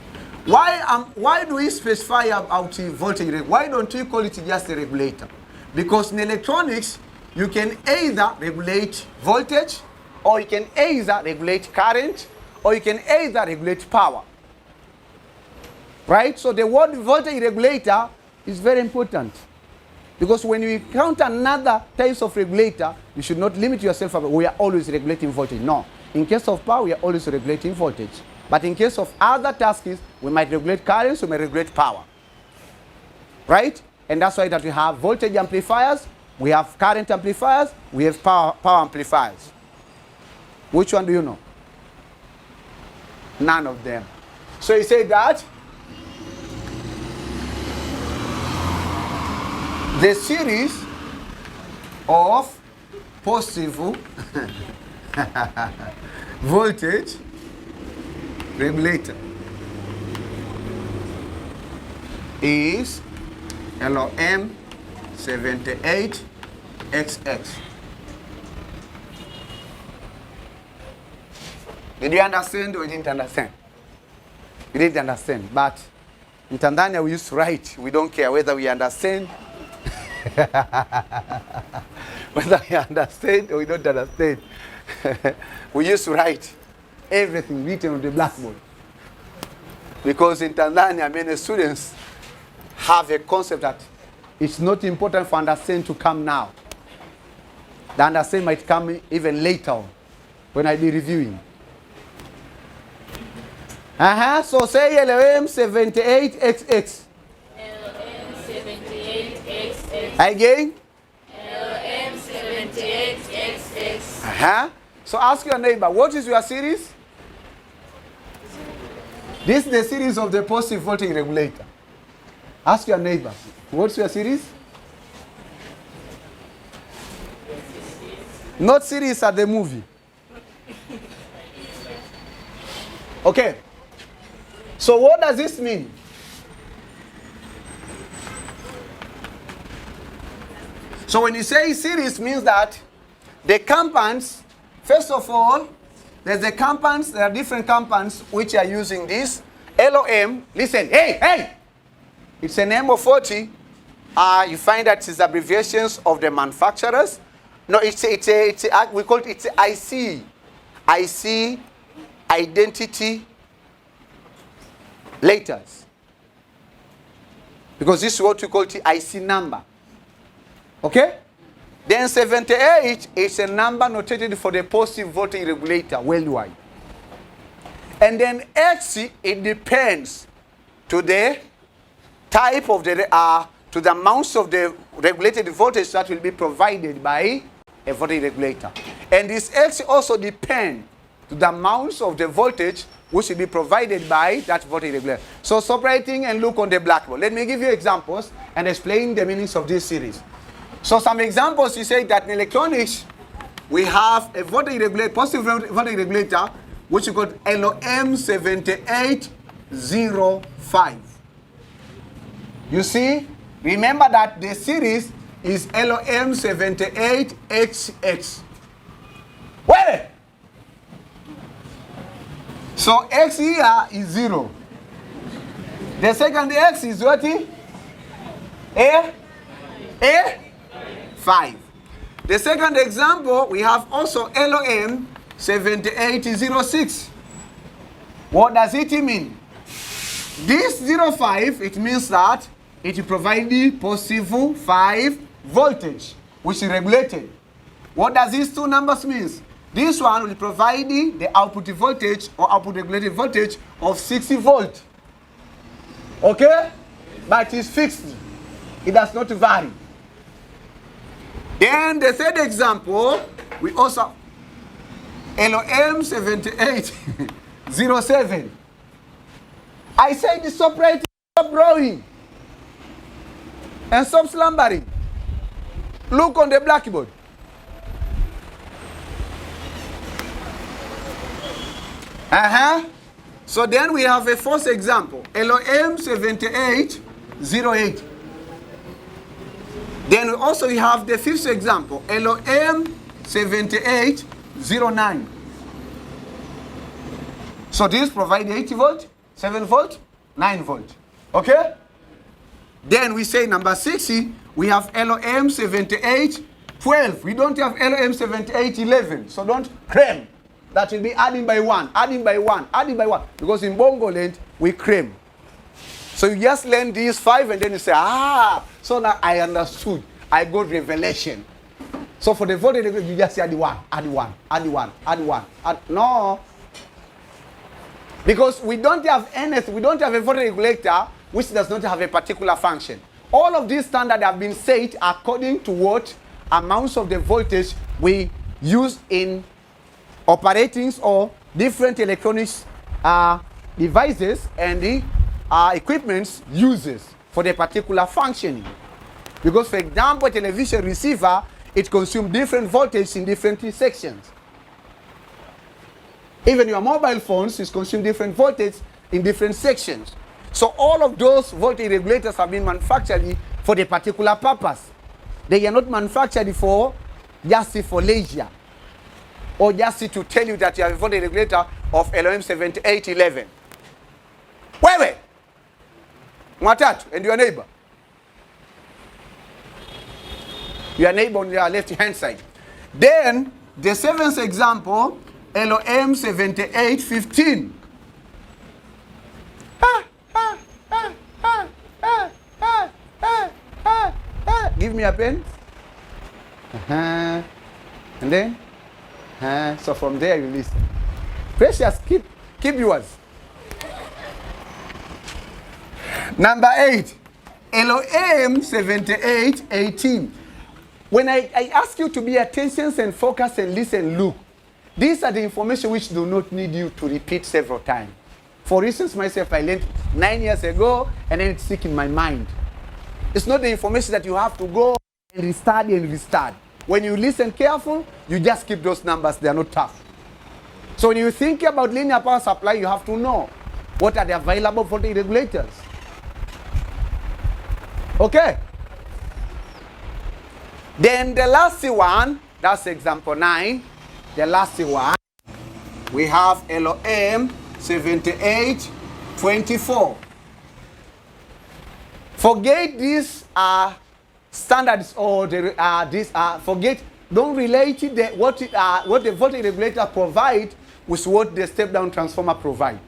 S1: Why do we specify about voltage regulator? Why don't we call it just a regulator? Because in electronics, you can either regulate voltage, or you can either regulate current, or you can either regulate power. Right? So the word voltage regulator is very important. Because when you encounter another types of regulator, you should not limit yourself. We are always regulating voltage. No. In case of power, we are always regulating voltage. But in case of other tasks, we might regulate currents, we may regulate power. Right? And that's why that we have voltage amplifiers, we have current amplifiers, we have power amplifiers. Which one do you know? None of them. So you say that the series of positive voltage regulator is LOM 78XX. Did you understand or you didn't understand? You didn't understand, but in Tanzania we used to write. We don't care whether we understand, whether we understand or we don't understand. We used to write everything written on the blackboard. Because in Tanzania, many students have a concept that it's not important for understand to come now. The understand might come even later on when I be reviewing. So say LOM 78XX.
S3: LM 78XX.
S1: Again?
S3: LM 78XX.
S1: So ask your neighbor, what is your series? This is the series of the positive voltage regulator. Ask your neighbor, what's your series? Not series at the movie. Okay. So what does this mean? So when you say series, means that the compounds, first of all, there's the compounds, there are different compounds which are using this. LOM, listen, hey! It's an M40. You find that it's abbreviations of the manufacturers. No, we call it IC. IC, identity, letters. Because this is what we call the IC number. Okay? Then 78 is a number notated for the positive voltage regulator worldwide. And then X, it depends to the type of the, to the amounts of the regulated voltage that will be provided by a voltage regulator. And this X also depends to the amounts of the voltage which will be provided by that voltage regulator. So stop writing and look on the blackboard. Let me give you examples and explain the meanings of this series. So some examples, you say that in electronics, we have a voltage regulator, positive voltage regulator, which is called LOM 7805. You see, remember that the series is LOM 78XX. Wait! So X here is 0. The second X is what? A? 5. The second example, we have also LOM 7806. What does it mean? This 05, it means that it provides the positive 5 voltage, which is regulated. What does these two numbers mean? This one will provide the output voltage or output regulated voltage of 60 volt. Okay? But it's fixed. It does not vary. Then the third example, we also LOM 7807. I said stop writing, stop drawing, and stop slumbering. Look on the blackboard. So then we have a fourth example, LOM 7808. Then we also have the fifth example, LOM 7809. So these provide 80 volt, 7 volt, 9 volt. Okay? Then we say number 60, we have LOM 7812. We don't have LOM 7811. So don't cram. That will be adding by 1, adding by 1, adding by 1. Because in Bongoland, we cram. So you just learn these 5 and then you say, so now I understood. I got revelation. So for the voltage regulator, you just say add 1, add 1, add 1, add 1. No. Because we don't have anything, we don't have a voltage regulator which does not have a particular function. All of these standards have been set according to what amounts of the voltage we use in operatings or different electronics devices and the equipments uses for the particular functioning. Because for example, a television receiver, it consumes different voltage in different sections. Even your mobile phones is consume different voltage in different sections. So all of those voltage regulators have been manufactured for the particular purpose. They are not manufactured for just for leisure, or just to tell you that you have a voltage regulator of LOM 7811. Wewe, Mwatatu, and your neighbor. Your neighbor on your left hand side. Then the seventh example, LOM 7815. Give me a pen. And then so from there you listen. Precious, keep yours. Number 8, LOM 7818. When I ask you to be attention and focus and listen, look, these are the information which do not need you to repeat several times. For instance, myself, I learned 9 years ago, and then it's stuck in my mind. It's not the information that you have to go and restudy and restart. When you listen careful, you just keep those numbers. They are not tough. So when you think about linear power supply, you have to know what are the available voltage regulators. Okay? Then the last one, that's example 9. The last one, we have LOM 7824. Forget these standards or forget. Don't relate it what the voltage regulator provide with what the step-down transformer provide.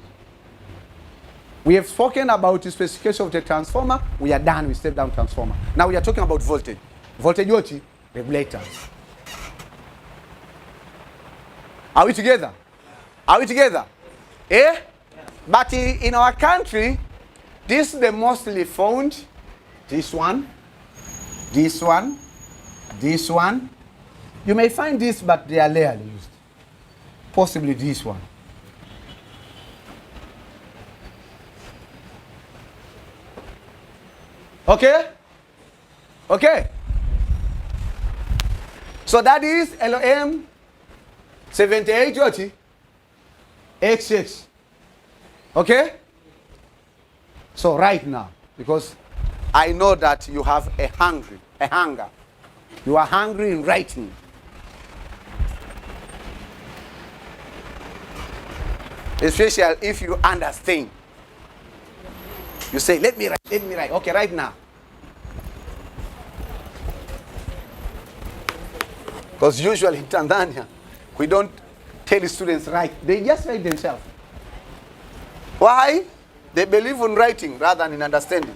S1: We have spoken about the specification of the transformer. We are done with step-down transformer. Now we are talking about voltage. Voltage regulators. Are we together? Are we together? Eh? But in our country, this is the mostly found. This one, this one, this one. You may find this, but they are rarely used. Possibly this one. Okay? Okay. So that is LOM 78XX. Okay? So right now, because I know that you have a hunger. You are hungry in writing. Especially if you understand. You say, let me write. Okay, right now. Because usually in Tanzania, we don't tell the students write. They just write themselves. Why? They believe in writing rather than in understanding.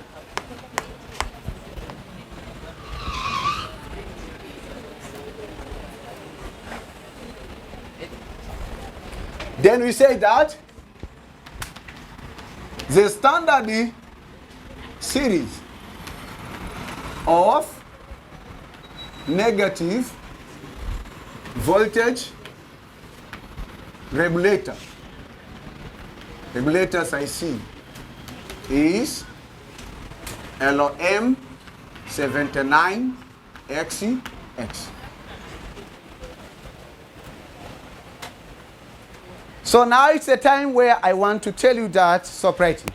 S1: Then we say that the standard series of negative voltage regulator. Regulators I see is LOM 79XX. So now it's a time where I want to tell you that stop writing.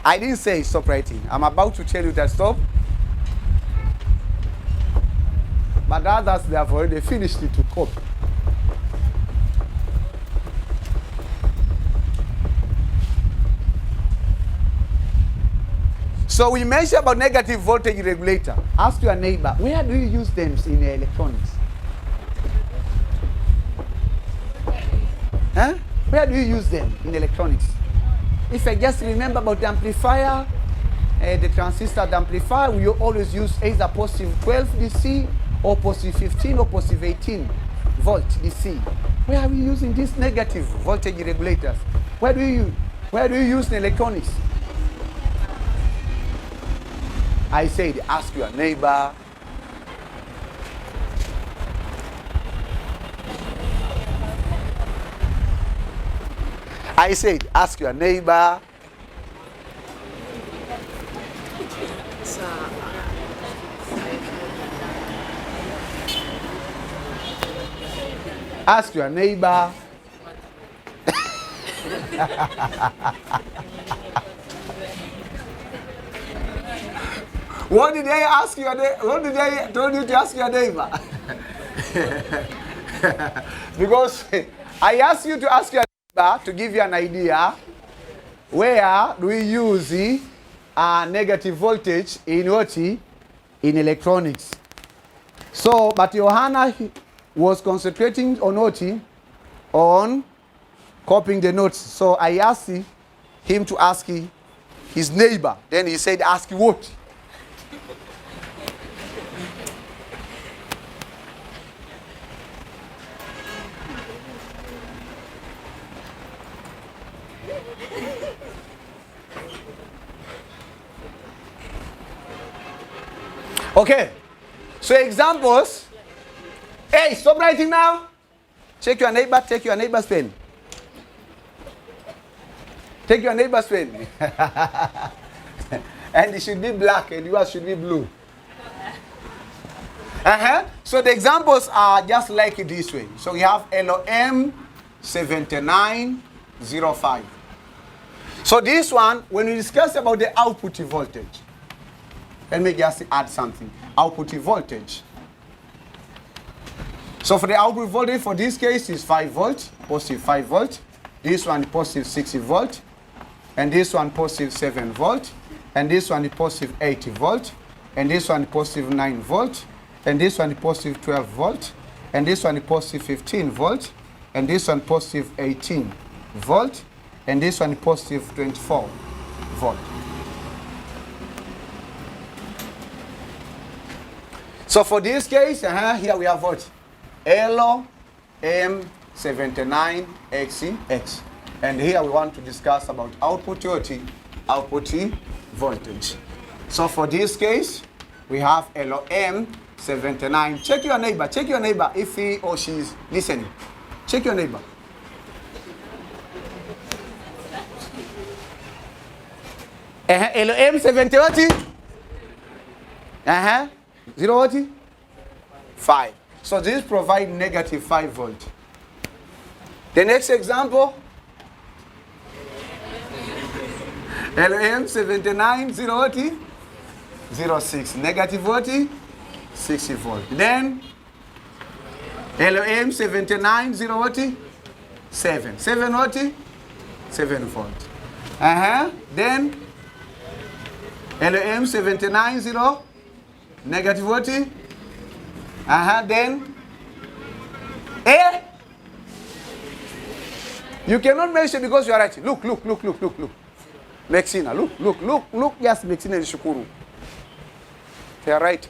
S1: I didn't say stop writing. I'm about to tell you that stop. But others, they have already finished it to copy. So we mentioned about negative voltage regulator. Ask your neighbor, where do you use them in electronics? Huh? Where do you use them in electronics? If I just remember about the amplifier, the transistor the amplifier, we always use either positive 12 DC or positive 15 or positive 18 volt DC. Where are we using these negative voltage regulators? Where do you use in electronics? I said, ask your neighbor. I said, ask your neighbor. Ask your neighbor. What did they ask your neighbor? What did they told you to ask your neighbor? Because I asked you to ask your neighbor to give you an idea where do we use negative voltage in what? In electronics. So, but Johanna was concentrating on what? On copying the notes. So I asked him to ask his neighbor. Then he said, ask what? Okay, so examples. Hey, stop writing now. Check your neighbor, take your neighbor's pen. Take your neighbor's pen. And it should be black and yours should be blue. So the examples are just like this way. So we have LOM 7905. So this one, when we discuss about the output voltage, let me just add something. Output voltage. So for the output voltage for this case is 5 volt, positive 5 volt. This one positive 60 volt. And this one positive 7 volt. And this one is positive 80 volt. And this one is positive 9 volt. And this one is positive 12 volt. And this one is positive 15 volt. And this one positive 18 volt. And this one is positive 24 volt. So for this case, here we have what? LOM79XX. And here we want to discuss about output voltage. So for this case, we have LOM79. Check your neighbor if he or she is listening. Check your neighbor. LOM70 what? 0 what? 5. So this provide negative 5 volt. The next example, LOM79 0 what? 06. Negative what? 60 volt. Then LOM79 0 what? 7. 7 what? 7 volt. Then LOM79 0 negative what? Then you cannot mention because you are writing. Look. Mexina, look. Yes, Mexina is Shukuru. They are right.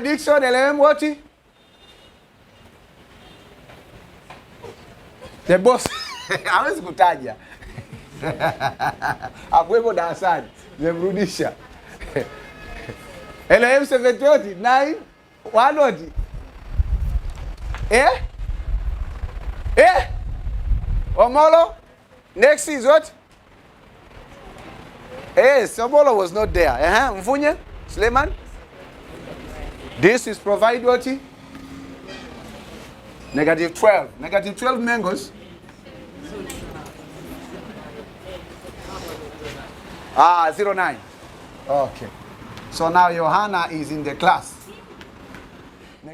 S1: Dixon, LM what? The boss. Hawezi kutaja. Hakuwepo darasani. Nimrudisha. LM 78 9 1 Eh? Omolo? Next is what? Omolo was not there. Mfunye? Suleiman? This is provide what? Negative 12. Negative 12 mangoes. 09. Okay. So now Johanna is in the class.